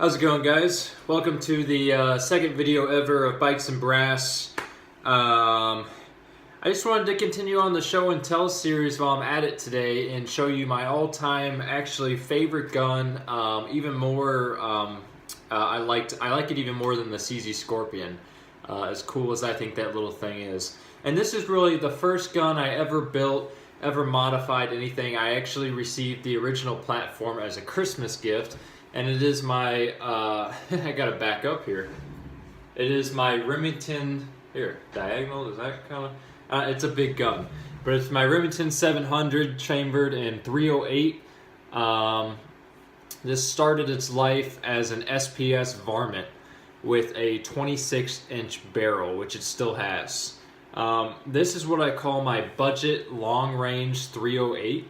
How's it going, guys? Welcome to the second video ever of Bikes and Brass. I just wanted to continue on the show and tell series while I'm at it today and show you my all-time actually favorite gun. Even more, I like it even more than the CZ Scorpion. As cool as I think that little thing is. And this is really the first gun I ever built, ever modified anything. I actually received the original platform as a Christmas gift. And it is my, I gotta back up here. It is my Remington, here, diagonal, is that kind of, it's a big gun. But it's my Remington 700 chambered in 308. This started its life as an SPS varmint with a 26-inch barrel, which it still has. This is what I call my budget long-range 308.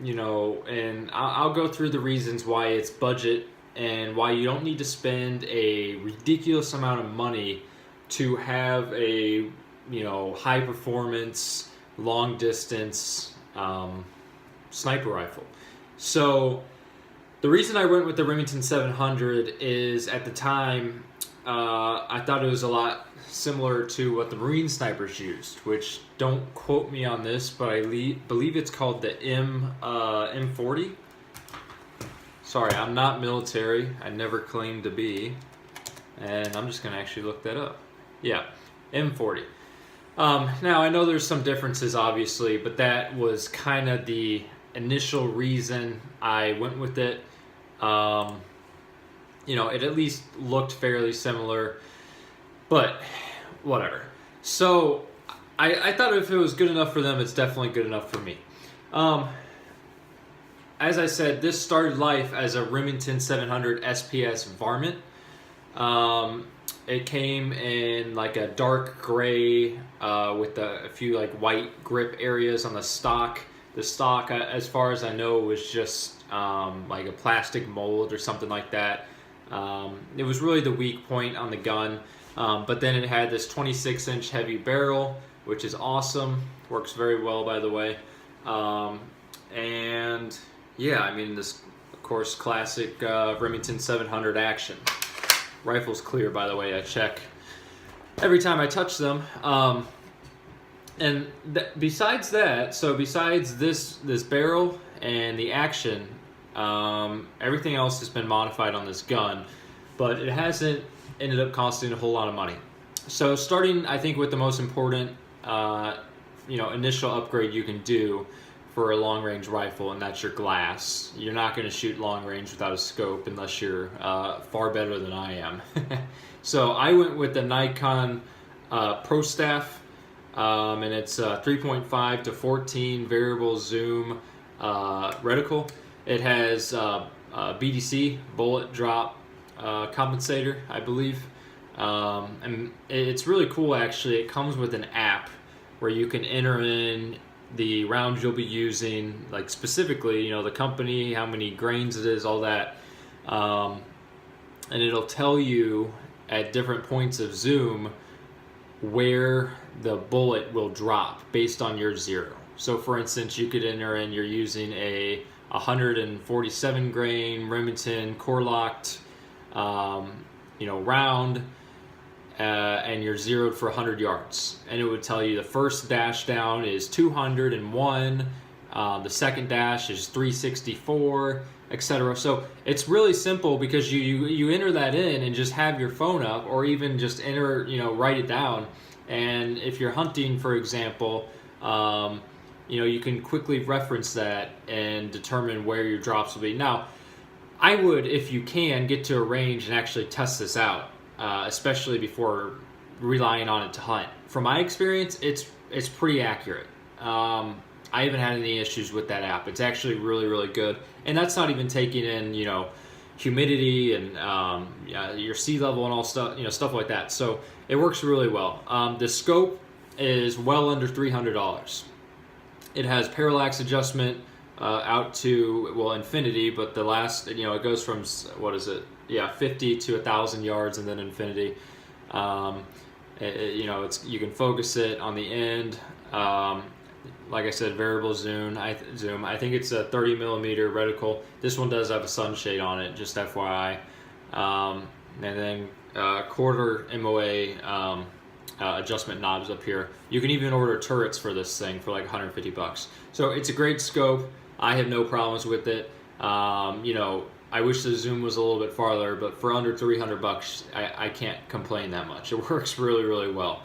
You know, and I'll go through the reasons why it's budget and why you don't need to spend a ridiculous amount of money to have a, you know, high performance, long distance sniper rifle. So the reason I went with the Remington 700 is at the time I thought it was a lot similar to what the Marine snipers used, which don't quote me on this, but I believe it's called the M40. Sorry, I'm not military. I never claimed to be, and I'm just gonna actually look that up. Yeah, M40. Now I know there's some differences, obviously, but that was kind of the initial reason I went with it. You know, it at least looked fairly similar, but whatever. So I thought if it was good enough for them, it's definitely good enough for me. As I said, this started life as a Remington 700 SPS varmint. It came in like a dark gray with a few like white grip areas on the stock. The stock, as far as I know, was just like a plastic mold or something like that. It was really the weak point on the gun, but then it had this 26-inch heavy barrel, which is awesome. Works very well, by the way. And yeah, I mean, this, of course, classic Remington 700 action. Rifle's clear, by the way. I check every time I touch them. And besides that, so besides this barrel and the action, everything else has been modified on this gun, but it hasn't ended up costing a whole lot of money. So starting, I think, with the most important, you know, initial upgrade you can do for a long-range rifle, and that's your glass. You're not going to shoot long-range without a scope unless you're far better than I am. So I went with the Nikon Pro Staff, and it's 3.5 to 14 variable zoom reticle. It has BDC, bullet drop compensator, I believe. And it's really cool, actually. It comes with an app where you can enter in the rounds you'll be using, like specifically, you know, the company, how many grains it is, all that. And it'll tell you at different points of zoom where the bullet will drop based on your zero. So for instance, you could enter in you're using a 147 grain Remington core locked you know, round, and you're zeroed for 100 yards, and it would tell you the first dash down is 201, the second dash is 364, etc. So it's really simple because you enter that in and just have your phone up, or even just enter, you know, write it down. And if you're hunting, for example, you know, you can quickly reference that and determine where your drops will be. Now, I would, if you can, get to a range and actually test this out, especially before relying on it to hunt. From my experience, it's pretty accurate. I haven't had any issues with that app. It's actually really, really good. And that's not even taking in, you know, humidity and your sea level and all stuff, you know, stuff like that. So it works really well. The scope is well under $300. It has parallax adjustment out to, well, infinity, but the last, you know, it goes from, what is it? Yeah, 50 to 1,000 yards and then infinity. You know, you can focus it on the end. like I said, variable zoom. I think it's a 30 millimeter reticle. This one does have a sunshade on it, just FYI. And then quarter MOA adjustment knobs up here. You can even order turrets for this thing for like 150 bucks. So it's a great scope. I have no problems with it. You know, I wish the zoom was a little bit farther, but for under 300 bucks, I can't complain that much. It works really, really well.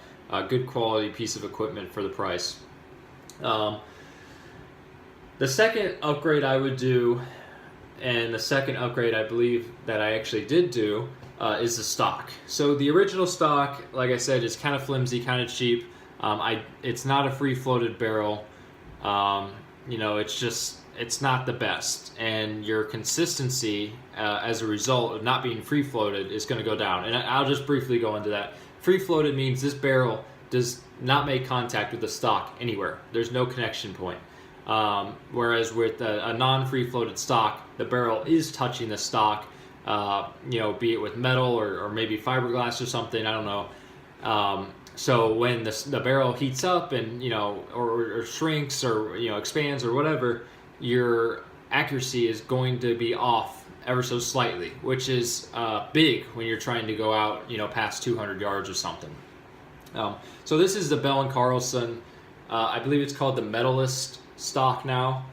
Good quality piece of equipment for the price. The second upgrade I would do, and the second upgrade I believe that I actually did do, is the stock. So the original stock, like I said, is kind of flimsy, kind of cheap. It's not a free floated barrel. You know, it's not the best, and your consistency as a result of not being free floated is going to go down. And I'll just briefly go into that. Free floated means this barrel does not make contact with the stock anywhere. There's no connection point. Whereas with a non-free floated stock, the barrel is touching the stock, you know, be it with metal or maybe fiberglass or something, I don't know. So when the barrel heats up and, you know, or shrinks or, you know, expands or whatever, your accuracy is going to be off ever so slightly, which is big when you're trying to go out, you know, past 200 yards or something. So this is the Bell & Carlson, I believe it's called the Medalist stock now.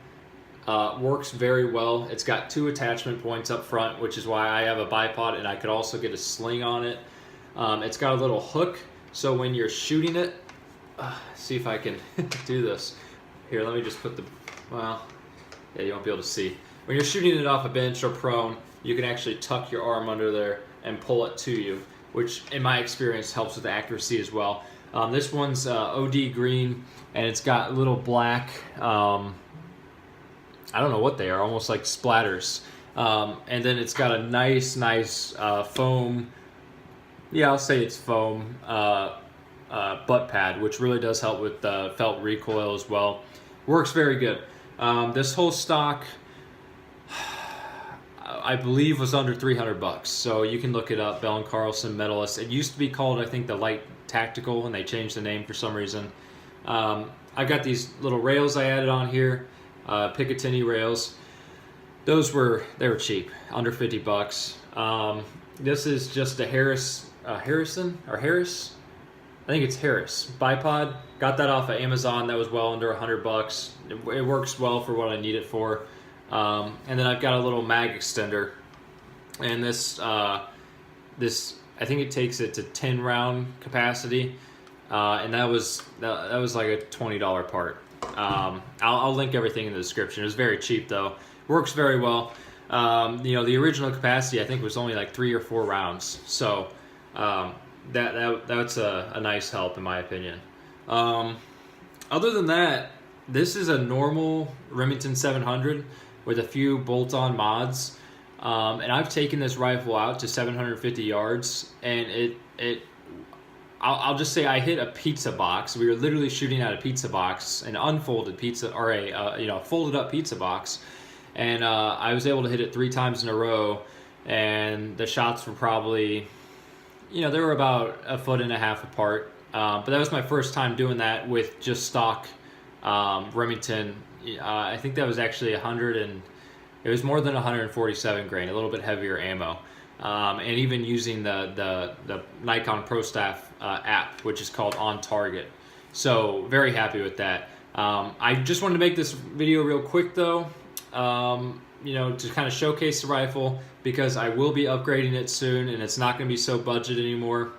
Works very well. It's got 2 attachment points up front, which is why I have a bipod, and I could also get a sling on it. It's got a little hook, so when you're shooting it, see if I can do this. Here, let me just put well, yeah, you won't be able to see. When you're shooting it off a bench or prone, you can actually tuck your arm under there and pull it to you, which in my experience helps with accuracy as well. This one's OD green, and it's got little black, I don't know what they are, almost like splatters. And then it's got a nice foam, yeah, I'll say it's foam, butt pad, which really does help with felt recoil as well. Works very good. This whole stock, I believe, was under 300 bucks. So you can look it up, Bell & Carlson Medalist. It used to be called, I think, the Light Tactical, and they changed the name for some reason. I've got these little rails I added on here, Picatinny rails. They were cheap, under 50 bucks. This is just a Harris I think it's Harris bipod. Got that off of Amazon. That was well under 100 bucks. It works well for what I need it for. And then I've got a little mag extender, and this I think it takes it to 10 round capacity, and that was like a $20 part. I'll link everything in the description. It was very cheap though. Works very well. You know, the original capacity I think was only like 3 or 4 rounds. So that's a nice help in my opinion. Other than that, this is a normal Remington 700 with a few bolt-on mods, and I've taken this rifle out to 750 yards, and I'll just say I hit a pizza box. We were literally shooting at a pizza box, an unfolded pizza, or a folded up pizza box, and I was able to hit it 3 times in a row, and the shots were probably, you know, they were about 1.5 feet apart. But that was my first time doing that with just stock Remington. I think that was actually it was more than 147 grain, a little bit heavier ammo. And even using the Nikon ProStaff app, which is called On Target. So very happy with that. I just wanted to make this video real quick though, you know, to kind of showcase the rifle, because I will be upgrading it soon, and it's not going to be so budget anymore.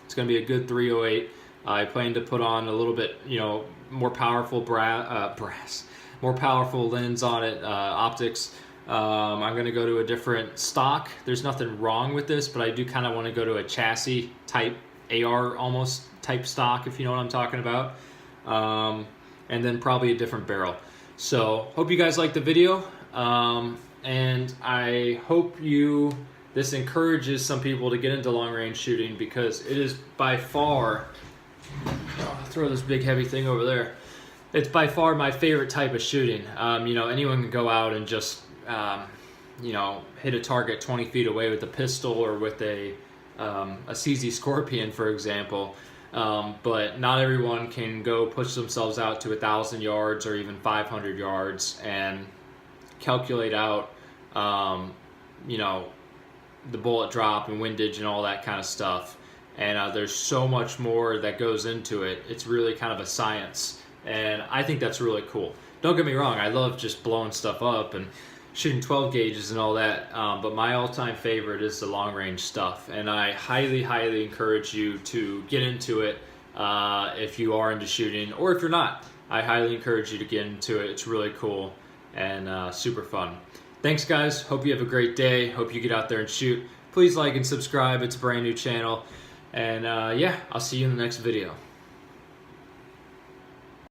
It's going to be a good 308. I plan to put on a little bit, you know, more powerful more powerful lens on it, optics. I'm going to go to a different stock. There's nothing wrong with this, but I do kind of want to go to a chassis type, AR almost type stock, if you know what I'm talking about. And then probably a different barrel. So hope you guys liked the video. And I hope this encourages some people to get into long range shooting, because it is by far, I'll throw this big heavy thing over there. It's by far my favorite type of shooting. You know, anyone can go out and just, you know, hit a target 20 feet away with a pistol or with a CZ Scorpion, for example. But not everyone can go push themselves out to 1,000 yards or even 500 yards and calculate out, you know, the bullet drop and windage and all that kind of stuff. And there's so much more that goes into it. It's really kind of a science, and I think that's really cool. Don't get me wrong, I love just blowing stuff up and shooting 12 gauges and all that, but my all-time favorite is the long-range stuff, and I highly encourage you to get into it if you are into shooting, or if you're not. I highly encourage you to get into it. It's really cool and super fun. Thanks, guys. Hope you have a great day. Hope you get out there and shoot. Please like and subscribe. It's a brand new channel. And yeah, I'll see you in the next video.